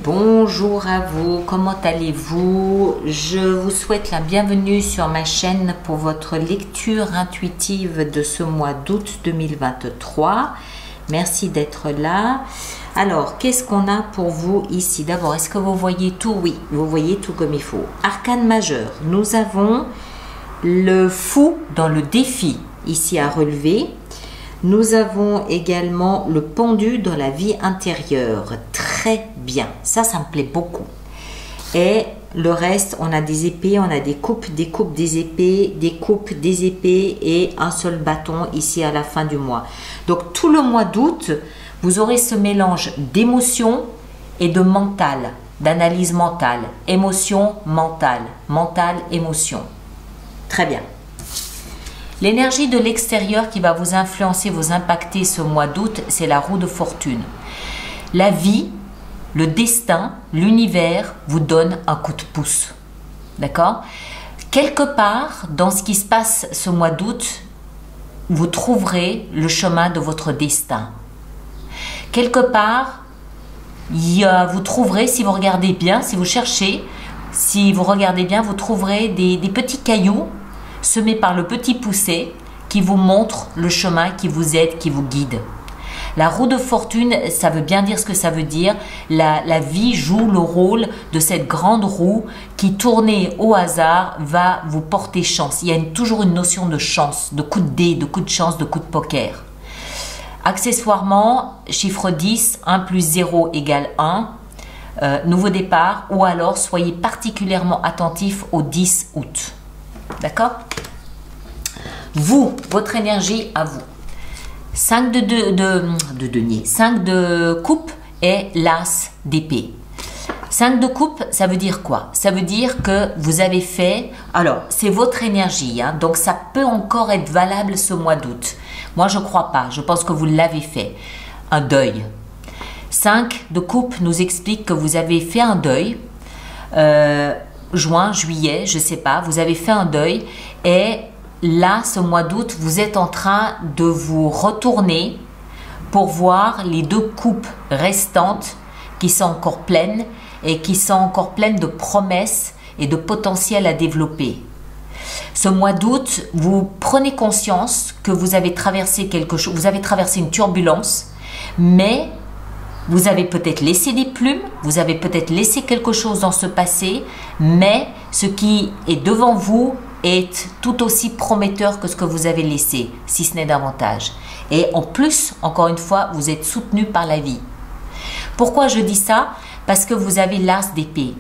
bonjour à vous, comment allez-vous? Je vous souhaite la bienvenue sur ma chaîne pour votre lecture intuitive de ce mois d'août 2023. Merci d'être là. Alors, qu'est-ce qu'on a pour vous ici? D'abord, est-ce que vous voyez tout? Oui, vous voyez tout comme il faut. Arcane majeur, nous avons le fou dans le défi ici à relever. Nous avons également le pendu dans la vie intérieure. Très bien. Ça me plaît beaucoup. Et le reste, on a des épées, on a des coupes, des épées, des coupes, des épées et un seul bâton ici à la fin du mois. Donc, tout le mois d'août, vous aurez ce mélange d'émotion et de mental, d'analyse mentale. Émotion, mental. Mental, émotion. Très bien. L'énergie de l'extérieur qui va vous influencer, vous impacter ce mois d'août, c'est la roue de fortune. La vie, le destin, l'univers vous donne un coup de pouce. D'accord? Quelque part, dans ce qui se passe ce mois d'août, vous trouverez le chemin de votre destin. Quelque part, vous trouverez, si vous regardez bien, si vous cherchez, si vous regardez bien, vous trouverez des petits cailloux semé par le petit poucet qui vous montre le chemin, qui vous aide, qui vous guide. La roue de fortune, ça veut bien dire ce que ça veut dire. La vie joue le rôle de cette grande roue qui, tournée au hasard, va vous porter chance. Il y a toujours une notion de chance, de coup de dé, de coup de chance, de coup de poker. Accessoirement, chiffre 10, 1 plus 0 égale 1. Nouveau départ, ou alors soyez particulièrement attentif au 10 août. D'accord? Vous, votre énergie à vous. 5 de denier, 5 de coupe et l'as d'épée. 5 de coupe, ça veut dire quoi? Ça veut dire que vous avez fait, alors c'est votre énergie, hein, donc ça peut encore être valable ce mois d'août. Moi je ne crois pas, je pense que vous l'avez fait. Un deuil. 5 de coupe nous explique que vous avez fait un deuil. Juin, juillet, je ne sais pas, vous avez fait un deuil et là, ce mois d'août, vous êtes en train de vous retourner pour voir les 2 coupes restantes qui sont encore pleines et qui sont encore pleines de promesses et de potentiel à développer. Ce mois d'août, vous prenez conscience que vous avez traversé quelque chose, vous avez traversé une turbulence, mais vous avez peut-être laissé des plumes, vous avez peut-être laissé quelque chose dans ce passé, mais ce qui est devant vous est tout aussi prometteur que ce que vous avez laissé, si ce n'est davantage. Et en plus, encore une fois, vous êtes soutenu par la vie. Pourquoi je dis ça? Parce que vous avez l'as d'épée.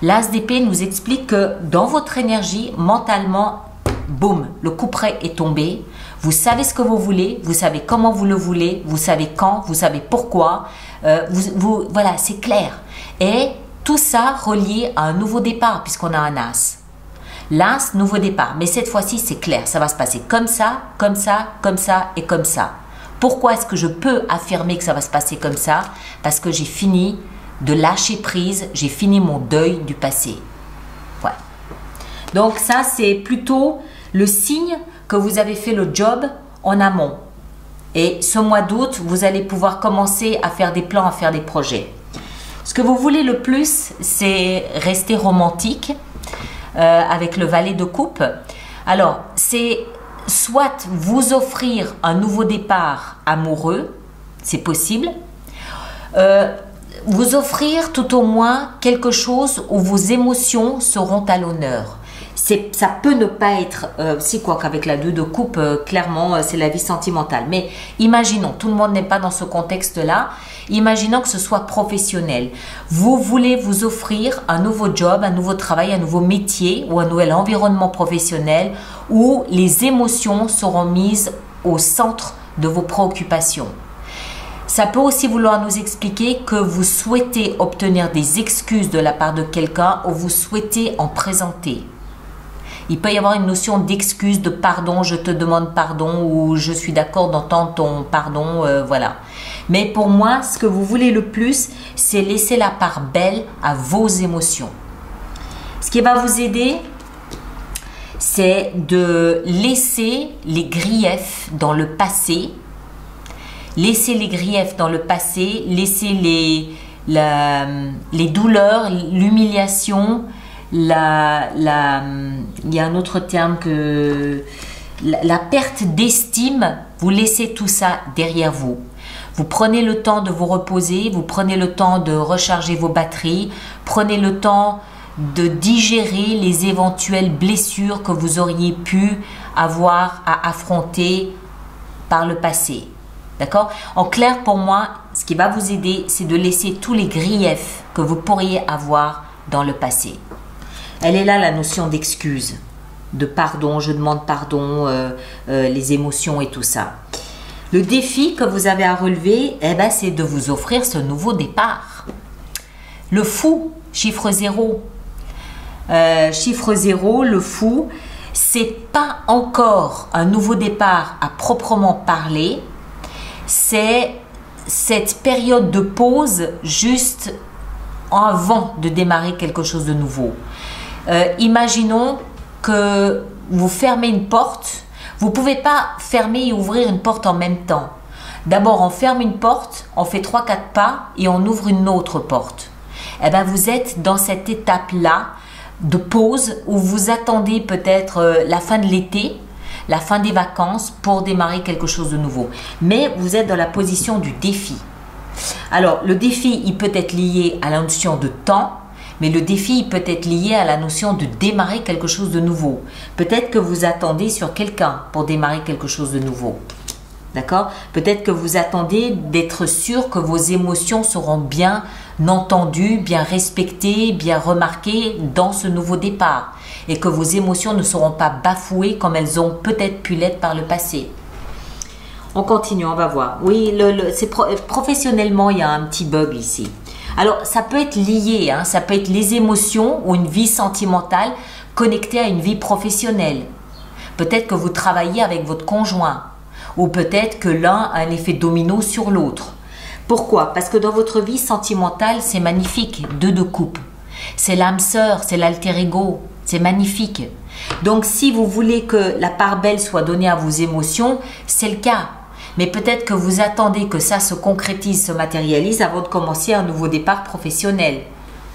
L'as d'épée nous explique que dans votre énergie, mentalement, boum, le couperet est tombé. Vous savez ce que vous voulez, vous savez comment vous le voulez, vous savez quand, vous savez pourquoi. Voilà, c'est clair. Et tout ça relié à un nouveau départ, puisqu'on a un as. L'as, nouveau départ. Mais cette fois-ci, c'est clair. Ça va se passer comme ça, comme ça, comme ça et comme ça. Pourquoi est-ce que je peux affirmer que ça va se passer comme ça? Parce que j'ai fini de lâcher prise, j'ai fini mon deuil du passé. Ouais. Donc ça, c'est plutôt le signe que vous avez fait le job en amont. Et ce mois d'août, vous allez pouvoir commencer à faire des plans, à faire des projets. Ce que vous voulez le plus, c'est rester romantique avec le valet de coupe. Alors, c'est soit vous offrir un nouveau départ amoureux, c'est possible. Vous offrir tout au moins quelque chose où vos émotions seront à l'honneur. Ça peut ne pas être, c'est quoi qu'avec la 2 de coupe, clairement, c'est la vie sentimentale. Mais imaginons, tout le monde n'est pas dans ce contexte-là, imaginons que ce soit professionnel. Vous voulez vous offrir un nouveau job, un nouveau travail, un nouveau métier ou un nouvel environnement professionnel où les émotions seront mises au centre de vos préoccupations. Ça peut aussi vouloir nous expliquer que vous souhaitez obtenir des excuses de la part de quelqu'un ou vous souhaitez en présenter. Il peut y avoir une notion d'excuse, de pardon, je te demande pardon ou je suis d'accord d'entendre ton pardon, voilà. Mais pour moi, ce que vous voulez le plus, c'est laisser la part belle à vos émotions. Ce qui va vous aider, c'est de laisser les griefs dans le passé. Laisser les griefs dans le passé, laisser les douleurs, l'humiliation, il y a un autre terme que la perte d'estime, vous laissez tout ça derrière vous. Vous prenez le temps de vous reposer, vous prenez le temps de recharger vos batteries, prenez le temps de digérer les éventuelles blessures que vous auriez pu avoir à affronter par le passé. D'accord? En clair, pour moi, ce qui va vous aider, c'est de laisser tous les griefs que vous pourriez avoir dans le passé. Elle est là, la notion d'excuse, de pardon, je demande pardon, les émotions et tout ça. Le défi que vous avez à relever, eh ben, c'est de vous offrir ce nouveau départ. Le fou, chiffre 0. Chiffre 0, le fou, c'est pas encore un nouveau départ à proprement parler. C'est cette période de pause juste avant de démarrer quelque chose de nouveau. Imaginons que vous fermez une porte. Vous ne pouvez pas fermer et ouvrir une porte en même temps. D'abord, on ferme une porte, on fait 3-4 pas et on ouvre une autre porte. Eh bien, vous êtes dans cette étape-là de pause où vous attendez peut-être la fin de l'été, la fin des vacances pour démarrer quelque chose de nouveau. Mais vous êtes dans la position du défi. Alors, le défi, il peut être lié à la notion de temps, mais le défi il peut être lié à la notion de démarrer quelque chose de nouveau. Peut-être que vous attendez sur quelqu'un pour démarrer quelque chose de nouveau. D'accord? Peut-être que vous attendez d'être sûr que vos émotions seront bien entendues, bien respectées, bien remarquées dans ce nouveau départ. Et que vos émotions ne seront pas bafouées comme elles ont peut-être pu l'être par le passé. On continue, on va voir. Oui, professionnellement, il y a un petit bug ici. Alors, ça peut être lié, hein, ça peut être les émotions ou une vie sentimentale connectée à une vie professionnelle. Peut-être que vous travaillez avec votre conjoint ou peut-être que l'un a un effet domino sur l'autre. Pourquoi? Parce que dans votre vie sentimentale, c'est magnifique, deux de coupe. C'est l'âme sœur, c'est l'alter ego, c'est magnifique. Donc, si vous voulez que la part belle soit donnée à vos émotions, c'est le cas. Mais peut-être que vous attendez que ça se concrétise, se matérialise avant de commencer un nouveau départ professionnel.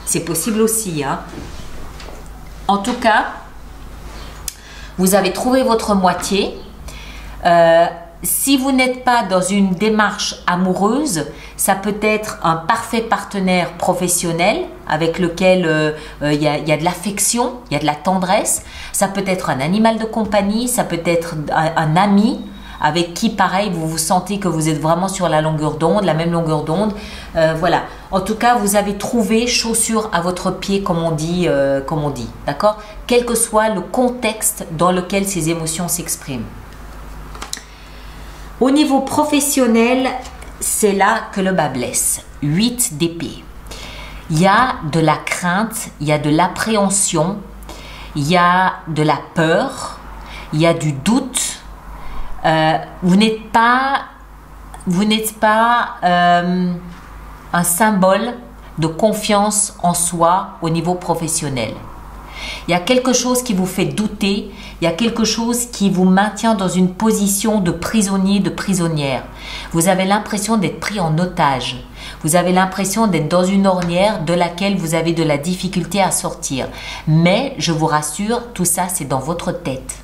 C'est possible aussi, hein. En tout cas, vous avez trouvé votre moitié. Si vous n'êtes pas dans une démarche amoureuse, ça peut être un parfait partenaire professionnel avec lequel il y a de l'affection, il y a de la tendresse. Ça peut être un animal de compagnie, ça peut être un ami avec qui, pareil, vous vous sentez que vous êtes vraiment sur la longueur d'onde, la même longueur d'onde. Voilà. En tout cas, vous avez trouvé chaussure à votre pied, comme on dit, d'accord? Quel que soit le contexte dans lequel ces émotions s'expriment. Au niveau professionnel, c'est là que le bas blesse. 8 d'épée. Il y a de la crainte, il y a de l'appréhension, il y a de la peur, il y a du doute. Vous n'êtes pas un symbole de confiance en soi au niveau professionnel. Il y a quelque chose qui vous fait douter, il y a quelque chose qui vous maintient dans une position de prisonnier, de prisonnière. Vous avez l'impression d'être pris en otage. Vous avez l'impression d'être dans une ornière de laquelle vous avez de la difficulté à sortir. Mais, je vous rassure, tout ça c'est dans votre tête.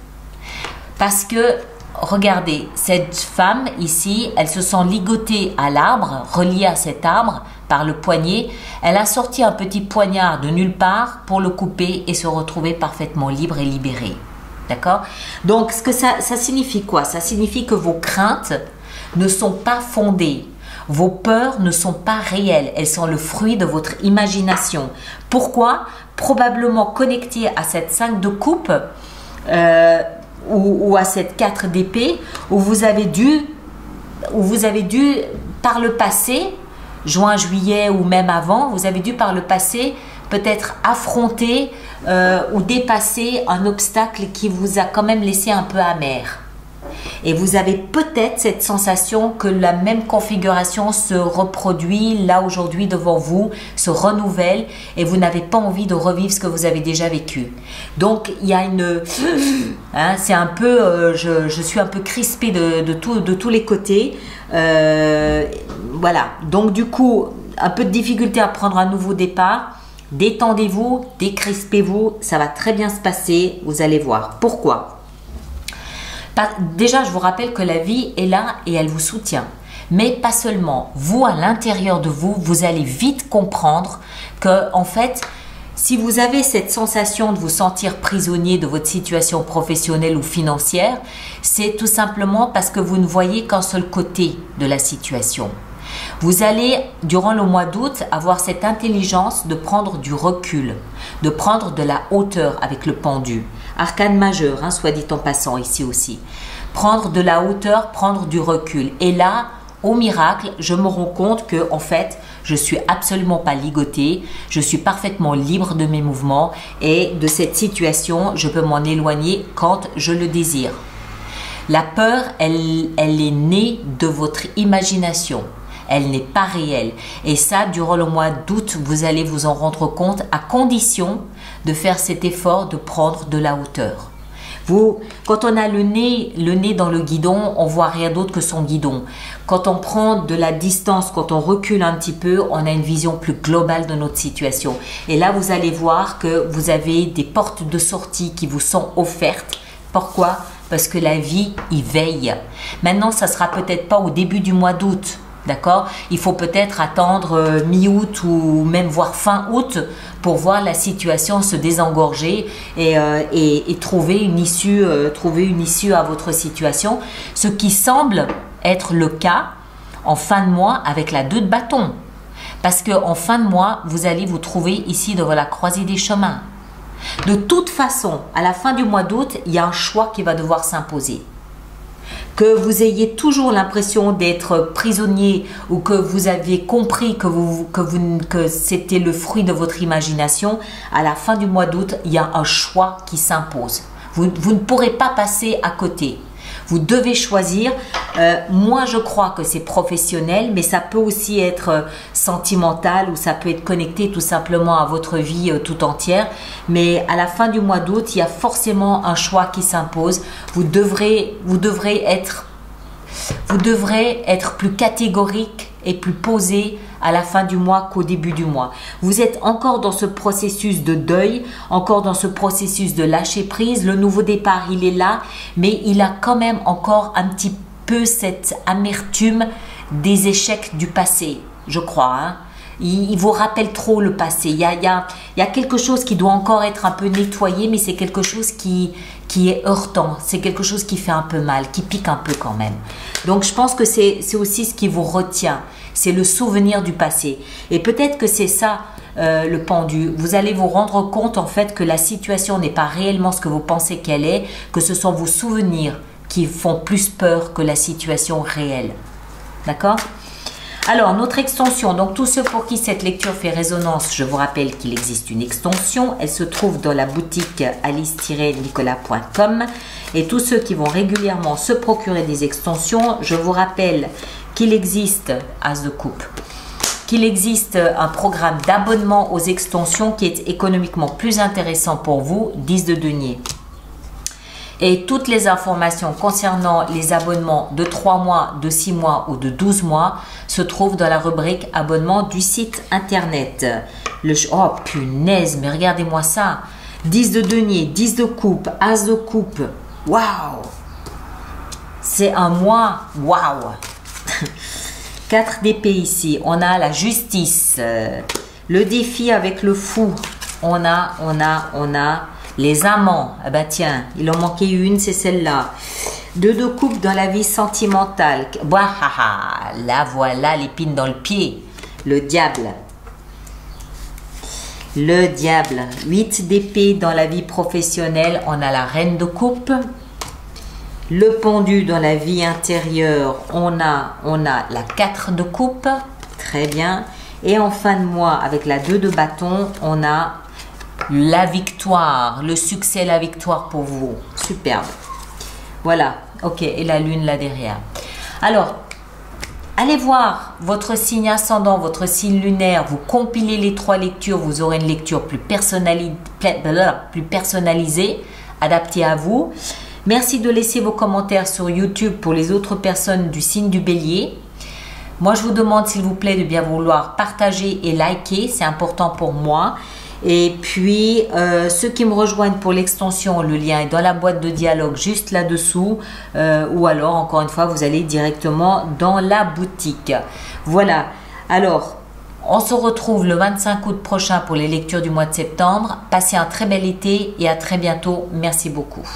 Parce que regardez, cette femme ici, elle se sent ligotée à l'arbre, reliée à cet arbre par le poignet. Elle a sorti un petit poignard de nulle part pour le couper et se retrouver parfaitement libre et libérée. D'accord? Donc, ça signifie quoi? Ça signifie que vos craintes ne sont pas fondées. Vos peurs ne sont pas réelles. Elles sont le fruit de votre imagination. Pourquoi? Probablement connectées à cette 5 de coupe ou à cette 4 d'épée où vous avez dû par le passé, juin, juillet ou même avant, vous avez dû par le passé peut-être affronter ou dépasser un obstacle qui vous a quand même laissé un peu amer. Et vous avez peut-être cette sensation que la même configuration se reproduit là aujourd'hui devant vous, se renouvelle et vous n'avez pas envie de revivre ce que vous avez déjà vécu. Donc il y a une... Hein, c'est un peu... je suis un peu crispée de tous les côtés. Voilà. Donc du coup, un peu de difficulté à prendre un nouveau départ. Détendez-vous, décrispez-vous, ça va très bien se passer, vous allez voir. Pourquoi? Déjà, je vous rappelle que la vie est là et elle vous soutient. Mais pas seulement. Vous, à l'intérieur de vous, vous allez vite comprendre que, en fait, si vous avez cette sensation de vous sentir prisonnier de votre situation professionnelle ou financière, c'est tout simplement parce que vous ne voyez qu'un seul côté de la situation. Vous allez, durant le mois d'août, avoir cette intelligence de prendre du recul, de prendre de la hauteur avec le pendu. Arcane majeur, hein, soit dit en passant ici aussi. Prendre de la hauteur, prendre du recul. Et là, au miracle, je me rends compte que, en fait, je suis absolument pas ligotée, je suis parfaitement libre de mes mouvements et de cette situation, je peux m'en éloigner quand je le désire. La peur, elle est née de votre imagination. Elle n'est pas réelle. Et ça, durant le mois d'août, vous allez vous en rendre compte à condition de faire cet effort de prendre de la hauteur. Quand on a le nez dans le guidon, on voit rien d'autre que son guidon. Quand on prend de la distance, quand on recule un petit peu, on a une vision plus globale de notre situation. Et là, vous allez voir que vous avez des portes de sortie qui vous sont offertes. Pourquoi? Parce que la vie y veille. Maintenant, ça sera peut-être pas au début du mois d'août. D'accord? Il faut peut-être attendre mi-août ou même voire fin août pour voir la situation se désengorger et trouver une issue à votre situation. Ce qui semble être le cas en fin de mois avec la 2 de bâton. Parce qu'en fin de mois, vous allez vous trouver ici devant la croisée des chemins. De toute façon, à la fin du mois d'août, il y a un choix qui va devoir s'imposer. Que vous ayez toujours l'impression d'être prisonnier ou que vous aviez compris que c'était le fruit de votre imagination, à la fin du mois d'août, il y a un choix qui s'impose. Vous ne pourrez pas passer à côté. Vous devez choisir. Moi, je crois que c'est professionnel, mais ça peut aussi être sentimental ou ça peut être connecté tout simplement à votre vie tout entière. Mais à la fin du mois d'août, il y a forcément un choix qui s'impose. Vous devrez être plus catégorique et plus posé à la fin du mois qu'au début du mois. Vous êtes encore dans ce processus de deuil, encore dans ce processus de lâcher prise. Le nouveau départ, il est là, mais il a quand même encore un petit peu cette amertume des échecs du passé, je crois. Hein. Il vous rappelle trop le passé. Il y a quelque chose qui doit encore être un peu nettoyé, mais c'est quelque chose qui est heurtant. C'est quelque chose qui fait un peu mal, qui pique un peu quand même. Donc, je pense que c'est aussi ce qui vous retient. C'est le souvenir du passé. Et peut-être que c'est ça, le pendu. Vous allez vous rendre compte, en fait, que la situation n'est pas réellement ce que vous pensez qu'elle est, que ce sont vos souvenirs qui font plus peur que la situation réelle. D'accord ? Alors, notre extension, donc tous ceux pour qui cette lecture fait résonance, je vous rappelle qu'il existe une extension. Elle se trouve dans la boutique alice-nicolas.com. Et tous ceux qui vont régulièrement se procurer des extensions, je vous rappelle qu'il existe, As de coupe, qu'il existe un programme d'abonnement aux extensions qui est économiquement plus intéressant pour vous, 10 de denier. Et toutes les informations concernant les abonnements de 3 mois, de 6 mois ou de 12 mois se trouvent dans la rubrique abonnement du site internet. Oh punaise, mais regardez-moi ça. 10 de denier, 10 de coupe, As de coupe. Waouh! C'est un mois. Waouh! 4 d'épée ici. On a la justice. Le défi avec le fou. On a les amants. Ah bah tiens, il en manquait une, c'est celle-là. 2 de coupe dans la vie sentimentale. Là voilà l'épine dans le pied. Le diable. Le diable. 8 d'épée dans la vie professionnelle. On a la reine de coupe. Le pendu dans la vie intérieure. On a la 4 de coupe. Très bien. Et en fin de mois, avec la 2 de bâton, on a la victoire, le succès, la victoire pour vous. Superbe. Voilà. Ok, et la lune là derrière. Alors, allez voir votre signe ascendant, votre signe lunaire, vous compilez les 3 lectures, vous aurez une lecture plus personnalisée, adaptée à vous. Merci de laisser vos commentaires sur YouTube pour les autres personnes du signe du Bélier. Moi, je vous demande s'il vous plaît de bien vouloir partager et liker, c'est important pour moi. Et puis, ceux qui me rejoignent pour l'extension, le lien est dans la boîte de dialogue juste là-dessous. Ou alors, encore une fois, vous allez directement dans la boutique. Voilà. Alors, on se retrouve le 25 août prochain pour les lectures du mois de septembre. Passez un très bel été et à très bientôt. Merci beaucoup.